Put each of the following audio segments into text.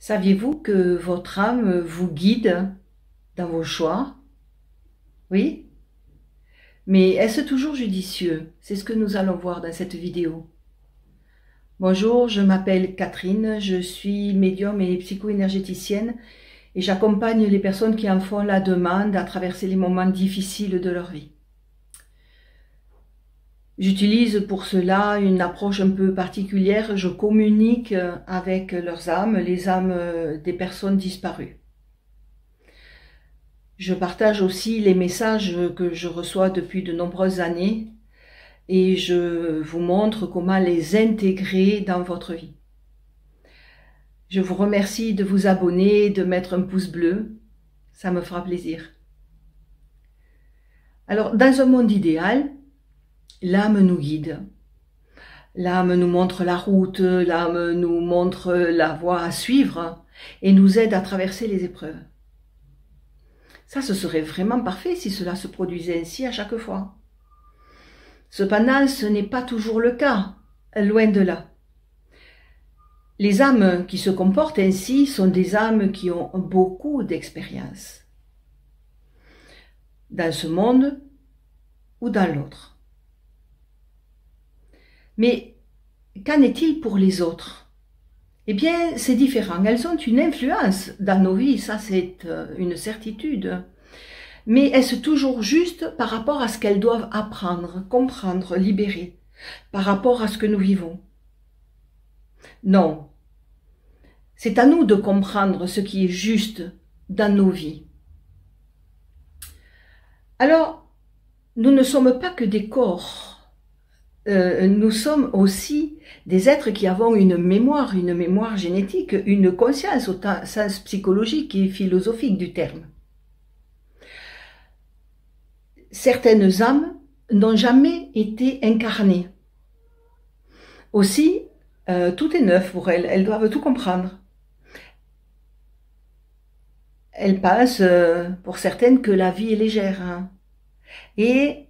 Saviez-vous que votre âme vous guide dans vos choix? Oui? Mais est-ce toujours judicieux? C'est ce que nous allons voir dans cette vidéo. Bonjour, je m'appelle Catherine, je suis médium et psycho-énergéticienne et j'accompagne les personnes qui en font la demande à traverser les moments difficiles de leur vie. J'utilise pour cela une approche un peu particulière, je communique avec leurs âmes, les âmes des personnes disparues. Je partage aussi les messages que je reçois depuis de nombreuses années et je vous montre comment les intégrer dans votre vie. Je vous remercie de vous abonner, de mettre un pouce bleu, ça me fera plaisir. Alors, dans un monde idéal, l'âme nous guide. L'âme nous montre la route, l'âme nous montre la voie à suivre et nous aide à traverser les épreuves. Ça, ce serait vraiment parfait si cela se produisait ainsi à chaque fois. Cependant, ce n'est pas toujours le cas, loin de là. Les âmes qui se comportent ainsi sont des âmes qui ont beaucoup d'expérience dans ce monde ou dans l'autre. Mais qu'en est-il pour les autres? Eh bien, c'est différent. Elles ont une influence dans nos vies, ça c'est une certitude. Mais est-ce toujours juste par rapport à ce qu'elles doivent apprendre, comprendre, libérer, par rapport à ce que nous vivons? Non. C'est à nous de comprendre ce qui est juste dans nos vies. Alors, nous ne sommes pas que des corps. Nous sommes aussi des êtres qui avons une mémoire génétique, une conscience au sens psychologique et philosophique du terme. Certaines âmes n'ont jamais été incarnées. Aussi, tout est neuf pour elles, elles doivent tout comprendre. Elles pensent, pour certaines, que la vie est légère. Hein. Et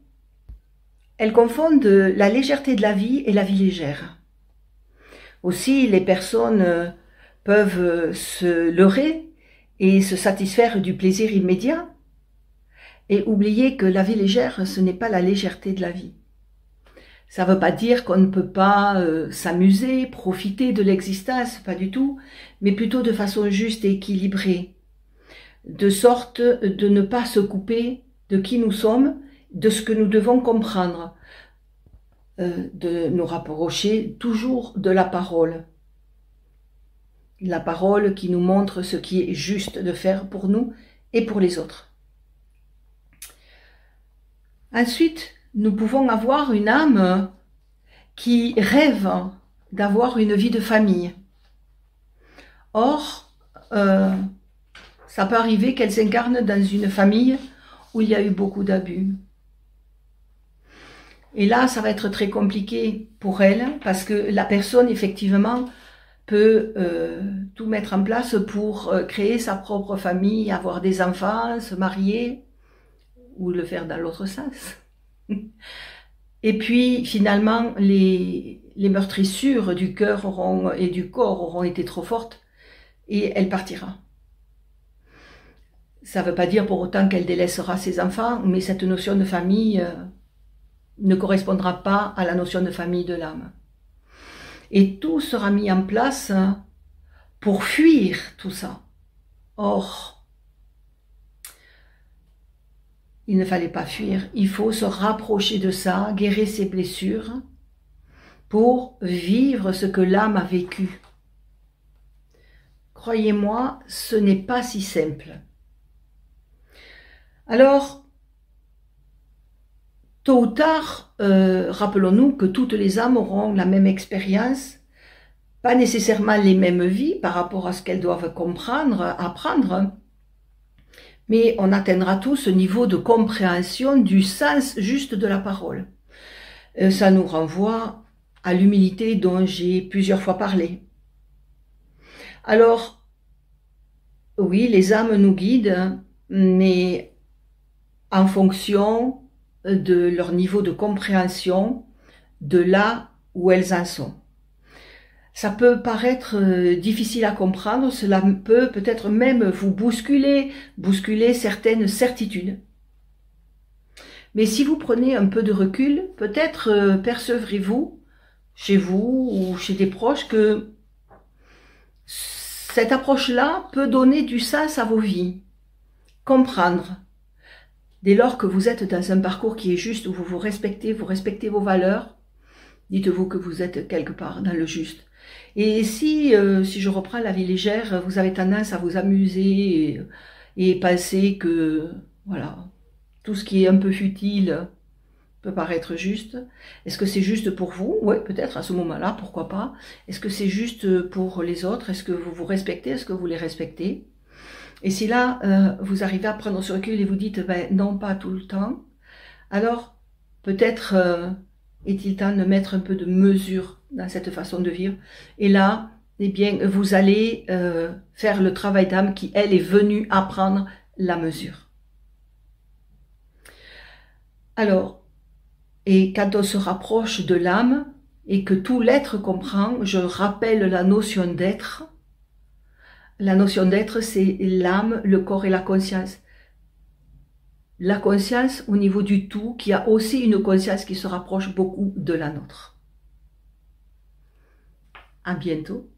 elles confondent la légèreté de la vie et la vie légère. Aussi, les personnes peuvent se leurrer et se satisfaire du plaisir immédiat et oublier que la vie légère, ce n'est pas la légèreté de la vie. Ça ne veut pas dire qu'on ne peut pas s'amuser, profiter de l'existence, pas du tout, mais plutôt de façon juste et équilibrée, de sorte de ne pas se couper de qui nous sommes, de ce que nous devons comprendre, de nous rapprocher toujours de la parole qui nous montre ce qui est juste de faire pour nous et pour les autres. Ensuite, nous pouvons avoir une âme qui rêve d'avoir une vie de famille. Or, ça peut arriver qu'elle s'incarne dans une famille où il y a eu beaucoup d'abus. Et là, ça va être très compliqué pour elle, parce que la personne, effectivement, peut tout mettre en place pour créer sa propre famille, avoir des enfants, se marier, ou le faire dans l'autre sens. Et puis, finalement, les meurtrissures du cœur et du corps auront été trop fortes, et elle partira. Ça ne veut pas dire pour autant qu'elle délaissera ses enfants, mais cette notion de famille ne correspondra pas à la notion de famille de l'âme. Et tout sera mis en place pour fuir tout ça. Or, il ne fallait pas fuir, il faut se rapprocher de ça, guérir ses blessures, pour vivre ce que l'âme a vécu. Croyez-moi, ce n'est pas si simple. Alors, tôt ou tard, rappelons-nous que toutes les âmes auront la même expérience, pas nécessairement les mêmes vies par rapport à ce qu'elles doivent comprendre, apprendre, mais on atteindra tous ce niveau de compréhension du sens juste de la parole. Ça nous renvoie à l'humilité dont j'ai plusieurs fois parlé. Alors, oui, les âmes nous guident, mais en fonction de leur niveau de compréhension, de là où elles en sont. Ça peut paraître difficile à comprendre, cela peut peut-être même vous bousculer certaines certitudes. Mais si vous prenez un peu de recul, peut-être percevrez-vous, chez vous ou chez des proches, que cette approche-là peut donner du sens à vos vies. Comprendre. Dès lors que vous êtes dans un parcours qui est juste, où vous respectez vos valeurs, dites-vous que vous êtes quelque part dans le juste. Et si je reprends la vie légère, vous avez tendance à vous amuser et penser que, voilà, tout ce qui est un peu futile peut paraître juste. Est-ce que c'est juste pour vous? Oui, peut-être à ce moment-là, pourquoi pas. Est-ce que c'est juste pour les autres? Est-ce que vous vous respectez? Est-ce que vous les respectez? Et si là, vous arrivez à prendre ce recul et vous dites, ben, non, pas tout le temps, alors peut-être est-il temps de mettre un peu de mesure dans cette façon de vivre. Et là, eh bien, vous allez faire le travail d'âme qui, elle, est venue apprendre la mesure. Alors, et quand on se rapproche de l'âme et que tout l'être comprend, je rappelle la notion d'être. La notion d'être, c'est l'âme, le corps et la conscience. La conscience au niveau du tout, qui a aussi une conscience qui se rapproche beaucoup de la nôtre. À bientôt.